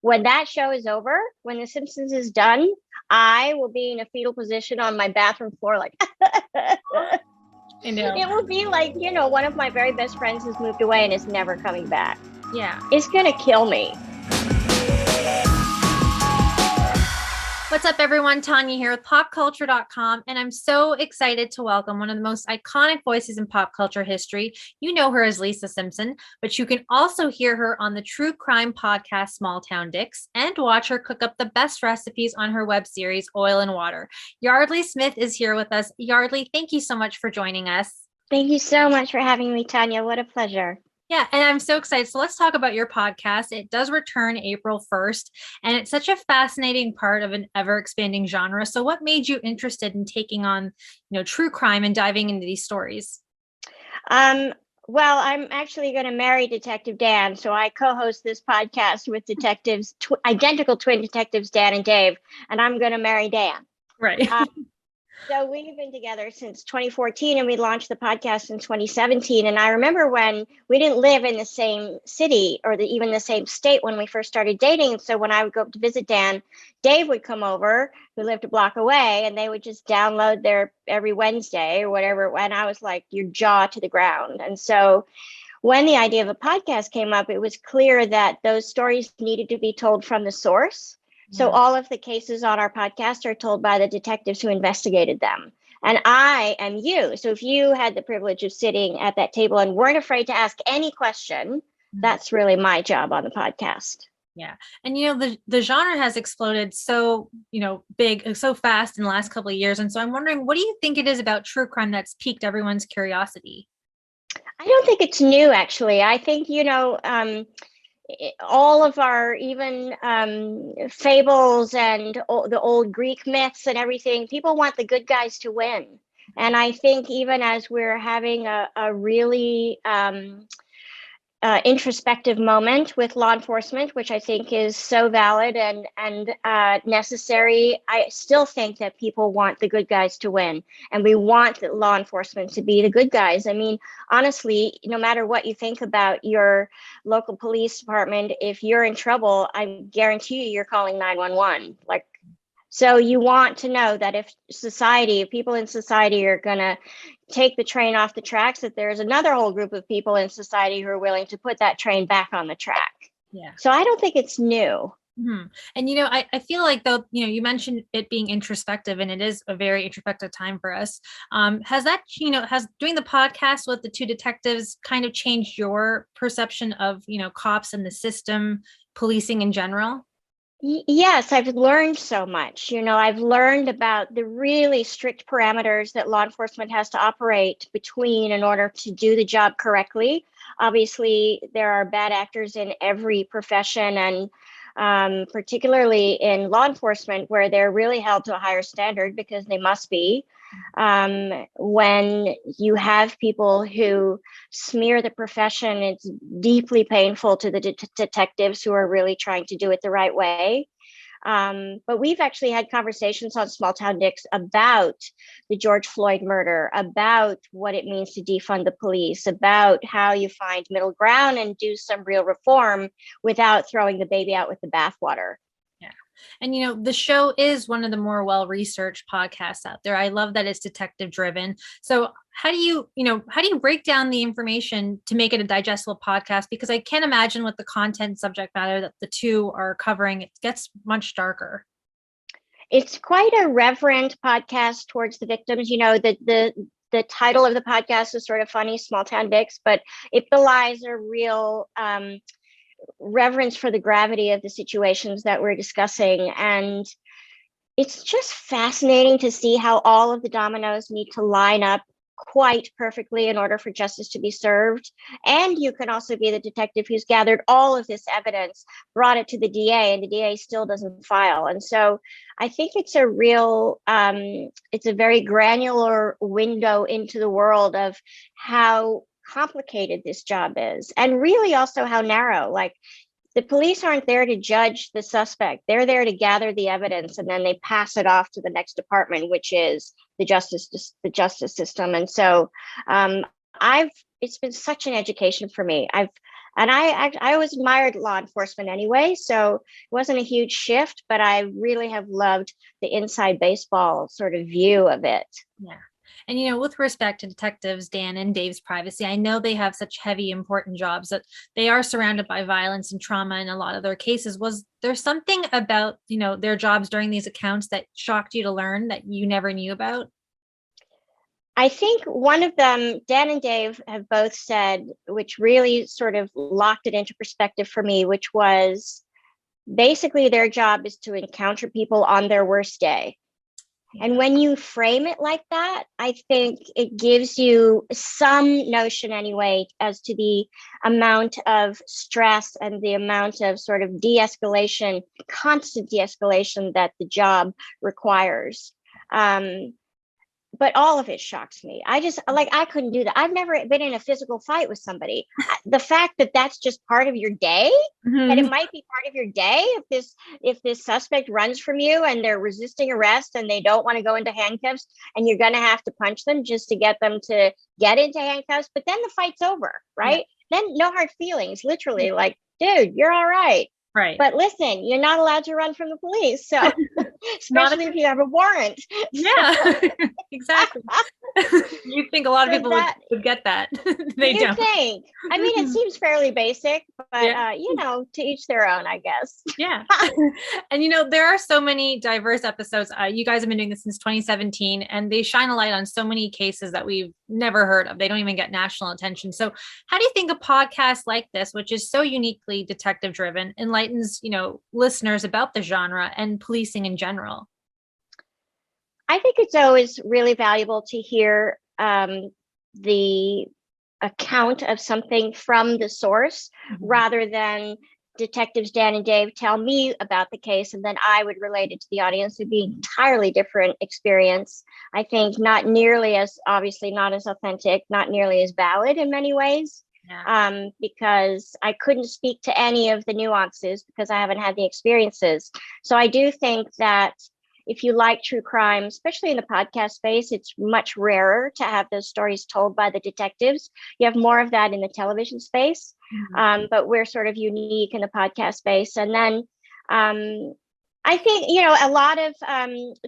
when that show is over, when The Simpsons is done, I will be in a fetal position on my bathroom floor, like, I know. it will be like, one of my very best friends has moved away and is never coming back. Yeah. It's going to kill me. What's up, everyone? Tania here with PopCulture.com, and I'm so excited to welcome one of the most iconic voices in pop culture history. You know her as Lisa Simpson, but you can also hear her on the true crime podcast Small Town Dicks and watch her cook up the best recipes on her web series Oil and Water. Yeardley Smith is here with us. Yeardley, thank you so much for joining us. Thank you so much for having me, Tania. What a pleasure. Yeah, and I'm so excited. So let's talk about your podcast. It does return April 1st, and it's such a fascinating part of an ever-expanding genre. So what made you interested in taking on, true crime and diving into these stories? Well, I'm actually going to marry Detective Dan. So I co-host this podcast with detectives, identical twin detectives, Dan and Dave, and I'm going to marry Dan. Right. So we've been together since 2014, and we launched the podcast in 2017. And I remember when we didn't live in the same city or even the same state when we first started dating. So when I would go up to visit Dan, Dave would come over, who lived a block away, and they would just download their every Wednesday or whatever. And I was like, your jaw to the ground. And so when the idea of a podcast came up, it was clear that those stories needed to be told from the source. So all of the cases on our podcast are told by the detectives who investigated them. And I am you. So if you had the privilege of sitting at that table and weren't afraid to ask any question, that's really my job on the podcast. Yeah. And, the genre has exploded so, big, so fast in the last couple of years. And so I'm wondering, what do you think it is about true crime that's piqued everyone's curiosity? I don't think it's new, actually. I think, all of our even fables and the old Greek myths and everything, people want the good guys to win. And I think even as we're having a really introspective moment with law enforcement, which I think is so valid and necessary, I still think that people want the good guys to win, and we want the law enforcement to be the good guys. I mean, honestly, no matter what you think about your local police department, if you're in trouble, I guarantee you're calling 911. So you want to know that if people in society are going to take the train off the tracks, that there's another whole group of people in society who are willing to put that train back on the track. Yeah. So I don't think it's new. Mm-hmm. And, I feel like, though, you mentioned it being introspective, and it is a very introspective time for us. Has that, has doing the podcast with the two detectives kind of changed your perception of, cops and the system, policing in general? Yes, I've learned so much. I've learned about the really strict parameters that law enforcement has to operate between in order to do the job correctly. Obviously, there are bad actors in every profession, and particularly in law enforcement, where they're really held to a higher standard because they must be. When you have people who smear the profession, it's deeply painful to the detectives who are really trying to do it the right way. But we've actually had conversations on Small Town Dicks about the George Floyd murder, about what it means to defund the police, about how you find middle ground and do some real reform without throwing the baby out with the bathwater. And, the show is one of the more well-researched podcasts out there. I love that it's detective driven. So how do you break down the information to make it a digestible podcast? Because I can't imagine with the content subject matter that the two are covering, it gets much darker. It's quite a reverent podcast towards the victims. The title of the podcast is sort of funny, Small Town Dicks, but it belies a real reverence for the gravity of the situations that we're discussing. And it's just fascinating to see how all of the dominoes need to line up quite perfectly in order for justice to be served. And you can also be the detective who's gathered all of this evidence, brought it to the DA, and the DA still doesn't file. And so I think it's a real, it's a very granular window into the world of how complicated this job is, and really also how narrow. Like, the police aren't there to judge the suspect. They're there to gather the evidence, and then they pass it off to the next department, which is the justice system. And so it's been such an education for me. And I always admired law enforcement anyway, so it wasn't a huge shift, but I really have loved the inside baseball sort of view of it. Yeah. And, with respect to detectives, Dan and Dave's privacy, I know they have such heavy, important jobs that they are surrounded by violence and trauma in a lot of their cases. Was there something about, their jobs during these accounts that shocked you to learn that you never knew about? I think one of them, Dan and Dave, have both said, which really sort of locked it into perspective for me, which was basically their job is to encounter people on their worst day. And when you frame it like that, I think it gives you some notion anyway as to the amount of stress and the amount of sort of de-escalation, constant de-escalation that the job requires. But all of it shocks me. I couldn't do that. I've never been in a physical fight with somebody. The fact that that's just part of your day, that it might be part of your day if this suspect runs from you and they're resisting arrest and they don't want to go into handcuffs and you're going to have to punch them just to get them to get into handcuffs. But then the fight's over, right? Yeah. Then no hard feelings, literally, like, dude, you're all right. Right. But listen, you're not allowed to run from the police. So especially if you have a warrant. Yeah, exactly. You think a lot of people would get that. They don't. Think. I mean, it seems fairly basic, but to each their own, I guess. Yeah. And there are so many diverse episodes. You guys have been doing this since 2017, and they shine a light on so many cases that we've never heard of. They don't even get national attention. So how do you think a podcast like this, which is so uniquely detective driven, enlightens, listeners about the genre and policing in general? I think it's always really valuable to hear the account of something from the source rather than detectives Dan and Dave tell me about the case and then I would relate it to the audience. It would be an entirely different experience. I think not nearly as, obviously not as authentic, not nearly as valid in many ways. Yeah. Because I couldn't speak to any of the nuances because I haven't had the experiences. So I do think that if you like true crime, especially in the podcast space, it's much rarer to have those stories told by the detectives. You have more of that in the television space, but we're sort of unique in the podcast space. And then I think, a lot of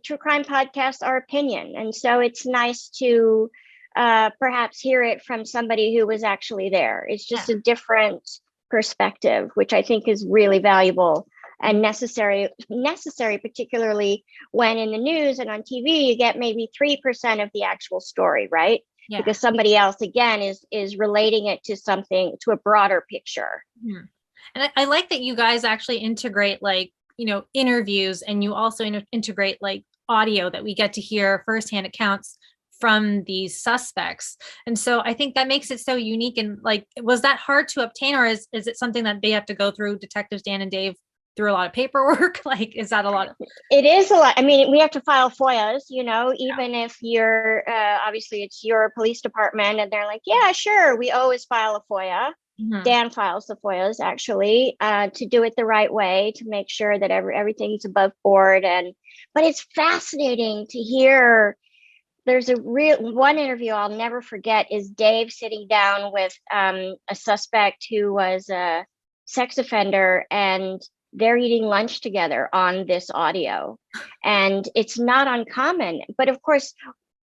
true crime podcasts are opinion. And so it's nice to perhaps hear it from somebody who was actually there. It's just a different perspective, which I think is really valuable and necessary, particularly when in the news and on TV, you get maybe 3% of the actual story, right? Yeah. Because somebody else, again, is relating it to something, to a broader picture. Mm-hmm. And I like that you guys actually integrate interviews, and you also integrate audio that we get to hear firsthand accounts from these suspects. And so I think that makes it so unique. And was that hard to obtain, or is it something that they have to go through, detectives Dan and Dave, through a lot of paperwork? Is that a lot? It is a lot. I mean, we have to file FOIAs, even if you're, obviously it's your police department and they're like, yeah, sure. We always file a FOIA. Mm-hmm. Dan files the FOIAs actually, to do it the right way, to make sure that everything's above board. But it's fascinating to hear. There's one interview I'll never forget is Dave sitting down with a suspect who was a sex offender, and they're eating lunch together on this audio. And it's not uncommon, but of course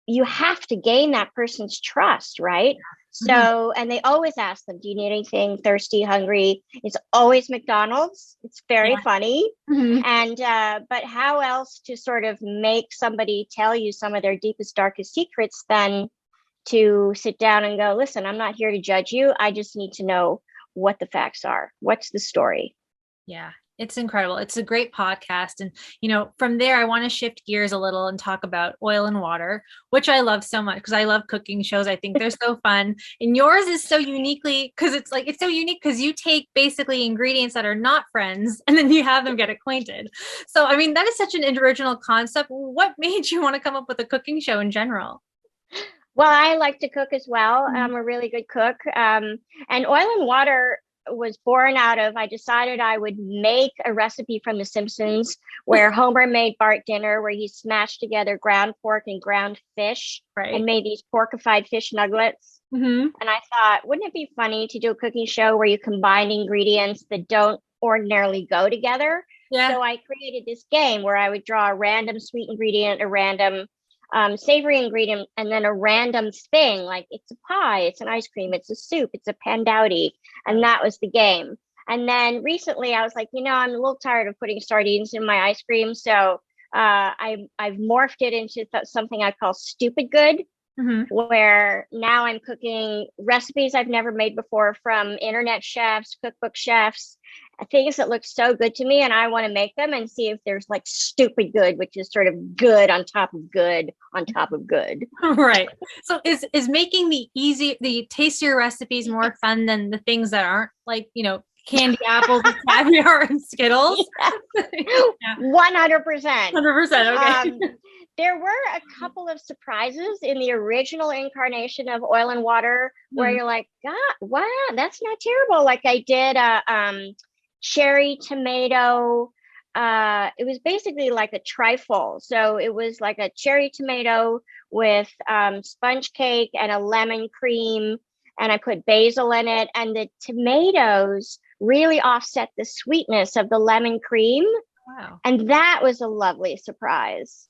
you have to gain that person's trust, right? Mm-hmm. So, and they always ask them, do you need anything, thirsty, hungry? It's always McDonald's. It's very funny. Mm-hmm. And, but how else to sort of make somebody tell you some of their deepest, darkest secrets than to sit down and go, listen, I'm not here to judge you. I just need to know what the facts are. What's the story? Yeah. It's incredible. It's a great podcast. And, from there, I want to shift gears a little and talk about Oil and Water, which I love so much because I love cooking shows. I think they're so fun. And yours is so uniquely, because it's so unique because you take basically ingredients that are not friends and then you have them get acquainted. So, I mean, that is such an original concept. What made you want to come up with a cooking show in general? Well, I like to cook as well. I'm a really good cook. And Oil and Water was born out of, I decided I would make a recipe from The Simpsons where Homer made Bart dinner, where he smashed together ground pork and ground fish and made these porkified fish nuggets. Mm-hmm. And I thought, wouldn't it be funny to do a cooking show where you combine ingredients that don't ordinarily go together? Yeah. So I created this game where I would draw a random sweet ingredient, a random savory ingredient, and then a random thing, like it's a pie, it's an ice cream, it's a soup, it's a pandowdy. And that was the game. And then recently I was like, I'm a little tired of putting sardines in my ice cream. So I've morphed it into something I call stupid good, Mm-hmm. where now I'm cooking recipes I've never made before from internet chefs, cookbook chefs, things that look so good to me. And I want to make them and see if there's like stupid good, which is sort of good on top of good on top of good. Right. So is making the tastier recipes more fun than the things that aren't, like, candy apples with caviar and Skittles? Yeah. 100%. 100%. Okay. There were a couple of surprises in the original incarnation of Oil and Water where you're like, God, wow, that's not terrible. Like I did a cherry tomato. It was basically like a trifle. So it was like a cherry tomato with sponge cake and a lemon cream, and I put basil in it. And the tomatoes really offset the sweetness of the lemon cream. Wow. And that was a lovely surprise.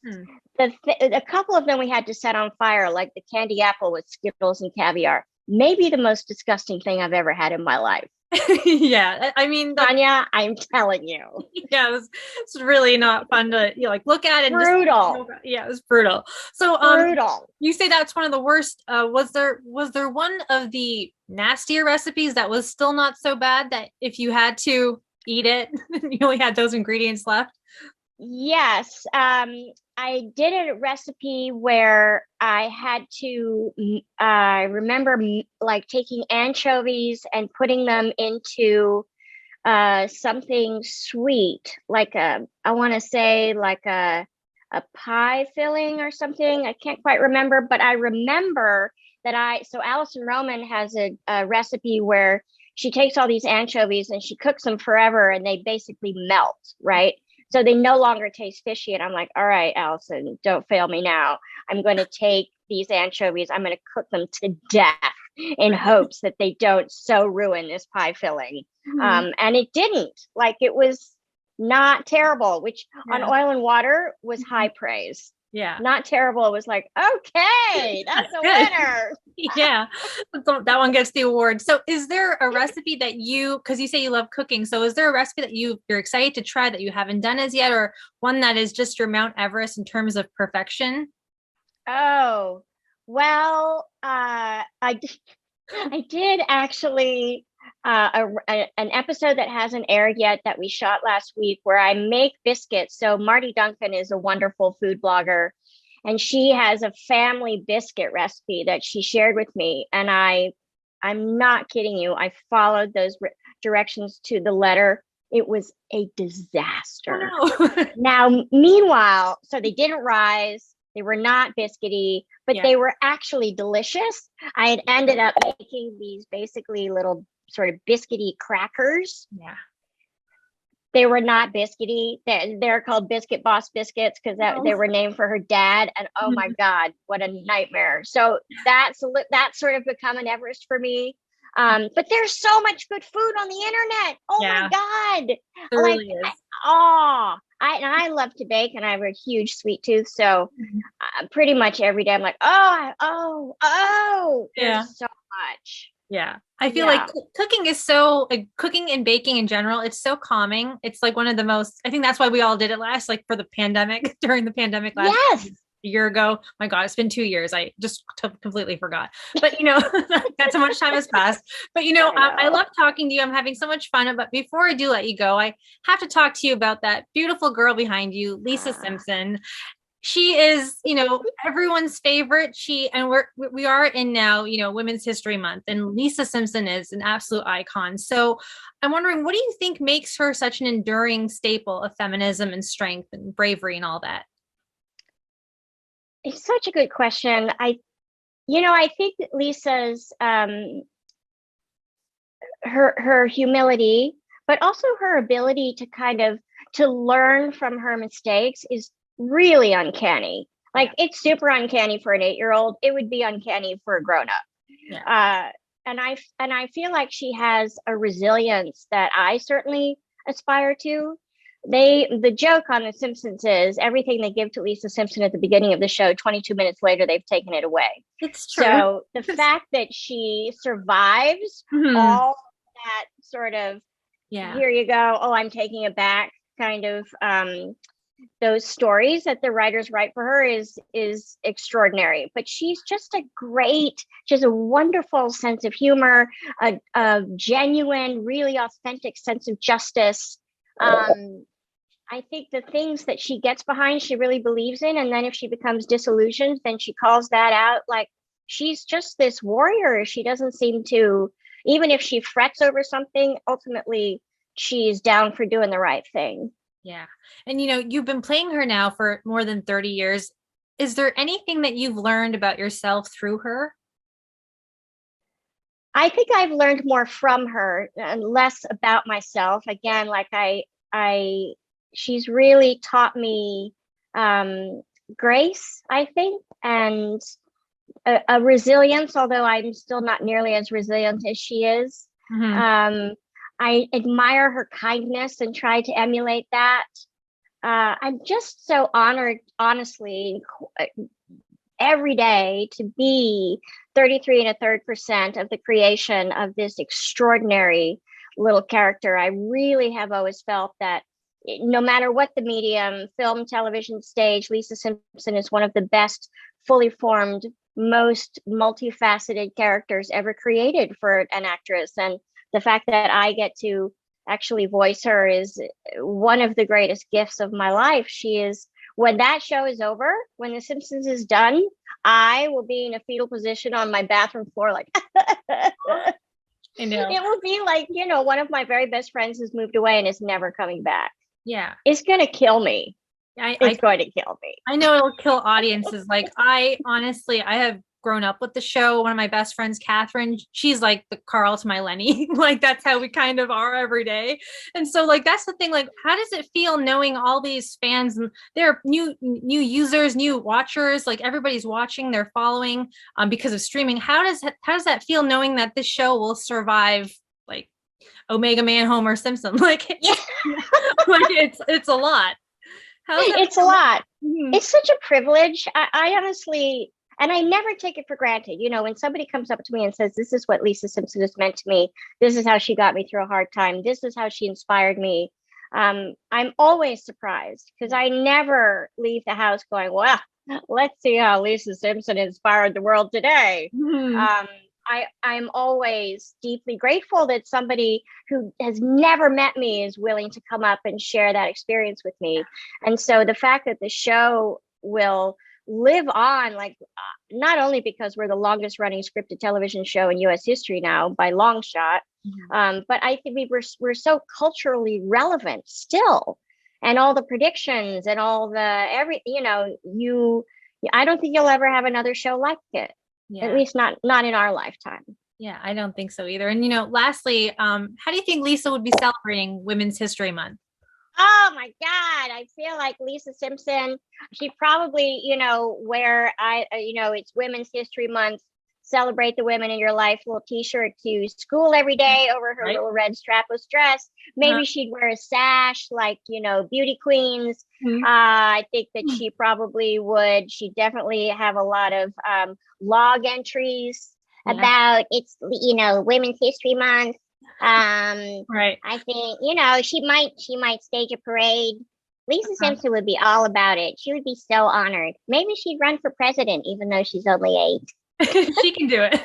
A couple of them we had to set on fire, like the candy apple with Skittles and caviar. Maybe the most disgusting thing I've ever had in my life. Yeah. I mean, Tania, I'm telling you. Yeah, it's really not fun to look at and brutal. Yeah, it was brutal. So brutal. You say that's one of the worst. Was there one of the nastier recipes that was still not so bad that if you had to eat it, you only had those ingredients left? Yes. I did a recipe where I had to, I remember like taking anchovies and putting them into something sweet, like I want to say like a pie filling or something. I can't quite remember, but I remember that so Alison Roman has a recipe where she takes all these anchovies and she cooks them forever and they basically melt, right? So they no longer taste fishy. And I'm like, all right, Allison, don't fail me now. I'm going to take these anchovies, I'm going to cook them to death in hopes that they don't so ruin this pie filling. And it didn't. Like, it was not terrible, which on Oil and Water was high praise. Yeah. Not terrible. It was like, okay, that's a winner. Yeah. So that one gets the award. So is there a recipe that because you say you love cooking, so is there a recipe that you're excited to try that you haven't done as yet, or one that is just your Mount Everest in terms of perfection? Oh, well, I did actually an episode that hasn't aired yet that we shot last week where I make biscuits. So Marty Duncan is a wonderful food blogger, and she has a family biscuit recipe that she shared with me. And I'm not kidding you. I followed those directions to the letter. It was a disaster. Oh, no. Now, meanwhile, so they didn't rise. They were not biscuity, but they were actually delicious. I had ended up making these basically little sort of biscuity crackers. Yeah. They were not biscuity. They're called Biscuit Boss biscuits because they were named for her dad. And oh my God, what a nightmare. So that's sort of become an Everest for me. But there's so much good food on the internet. Oh my God. There really is. I love to bake, and I have a huge sweet tooth. So pretty much every day I'm like, there's so much. Yeah. I feel like cooking is so, like, cooking and baking in general, it's so calming. It's like one of the most, I think that's why we all did it last, like for the pandemic, during the pandemic last year ago. My God, it's been 2 years. I just completely forgot, but that so much time has passed, but I love talking to you. I'm having so much fun. But before I do let you go, I have to talk to you about that beautiful girl behind you, Lisa Simpson. She is, everyone's favorite. We are in now, Women's History Month, and Lisa Simpson is an absolute icon. So I'm wondering, what do you think makes her such an enduring staple of feminism and strength and bravery and all that? It's such a good question. I think that Lisa's her humility, but also her ability to kind of to learn from her mistakes is really uncanny. Like, it's super uncanny for an 8-year-old. It would be uncanny for a grown-up. And I feel like she has a resilience that I certainly aspire to. The joke on The Simpsons is everything they give to Lisa Simpson at the beginning of the show, 22 minutes later, they've taken it away. It's true. So the fact that she survives all that sort of, here you go, oh, I'm taking it back kind of those stories that the writers write for her is extraordinary. But she's just she has a wonderful sense of humor, a genuine, really authentic sense of justice. I think the things that she gets behind, she really believes in. And then if she becomes disillusioned, then she calls that out. Like, she's just this warrior. She doesn't seem to, even if she frets over something, ultimately she's down for doing the right thing. Yeah. And, you've been playing her now for more than 30 years. Is there anything that you've learned about yourself through her? I think I've learned more from her and less about myself. Again, like she's really taught me grace, I think, and a resilience, although I'm still not nearly as resilient as she is. I admire her kindness and try to emulate that. I'm just so honored, honestly, every day to be 33 1/3% of the creation of this extraordinary little character. I really have always felt that no matter what the medium, film, television, stage, Lisa Simpson is one of the best, fully formed, most multifaceted characters ever created for an actress. And the fact that I get to actually voice her is one of the greatest gifts of my life. She is, when that show is over, when The Simpsons is done, I will be in a fetal position on my bathroom floor, like, I know. It will be like, one of my very best friends has moved away and is never coming back. Yeah. It's going to kill me. It's going to kill me. I know it'll kill audiences. Like, I have grown up with the show. One of my best friends, Catherine, she's like the Carl to my Lenny. Like, that's how we kind of are every day. And so, like, that's the thing. Like, how does it feel knowing all these fans and they're new users, new watchers, like everybody's watching, they're following because of streaming. How does that feel knowing that this show will survive, like Omega Man, Homer Simpson? Like, like it's a lot. It's a lot. It's such a privilege. I honestly, and I never take it for granted. When somebody comes up to me and says, this is what Lisa Simpson has meant to me, this is how she got me through a hard time, this is how she inspired me, I'm always surprised, because I never leave the house going, well, let's see how Lisa Simpson inspired the world today. I'm always deeply grateful that somebody who has never met me is willing to come up and share that experience with me. And so the fact that the show will live on, like, not only because we're the longest running scripted television show in US history now by long shot, but I think we're so culturally relevant still, and all the predictions and all the I don't think you'll ever have another show like it. Yeah. At least not in our lifetime. Yeah, I don't think so either. And, lastly, how do you think Lisa would be celebrating Women's History Month? Oh my God, I feel like Lisa Simpson, she probably, wear, it's Women's History Month, celebrate the women in your life, little t-shirt to school every day over her little red strapless dress. Maybe she'd wear a sash like, beauty queens. I think that she probably would. She'd definitely have a lot of log entries about it's, Women's History Month. I think, she might stage a parade. Lisa Simpson would be all about it. She would be so honored. Maybe she'd run for president, even though she's only 8. She can do it.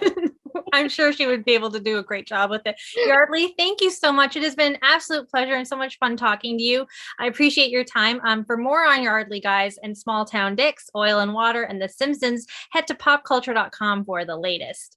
I'm sure she would be able to do a great job with it. Yeardley, thank you so much. It has been an absolute pleasure and so much fun talking to you. I appreciate your time. For more on Yeardley, guys, and Small Town Dicks, Oil and Water, and The Simpsons, head to popculture.com for the latest.